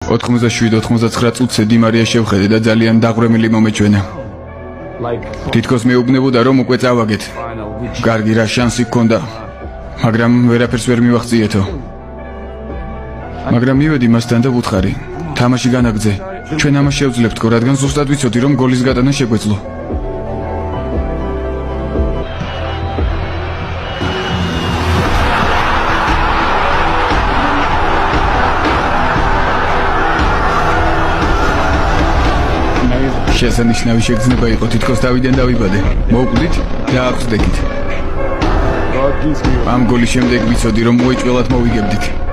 97-99 წუთზე დი მარია შევხედე და ძალიან დაღვრემილი მომეჩვენა. თითქოს მეუბნებოდა რომ უკვე წავაგეთ. კარგი რა შანსი გქონდა, მაგრამ ვერაფერს ვერ მივახციეთო. მაგრამ მივედი მასთან და ვუთხარი, თამაში განაგძე. ჩვენ ამას შევძლებთქო, რადგან ზუსტად ვიცოდი რომ გოლის გატანა შეგვეძლო. შესანიშნავი შეგრძნება იყო, თითქოს დავიდან დავიბადე. მოვკვდით და აღსდეკით. ამ გოლის შემდეგ ვიცოდი რომ მოეჭველად მოვიგებდით.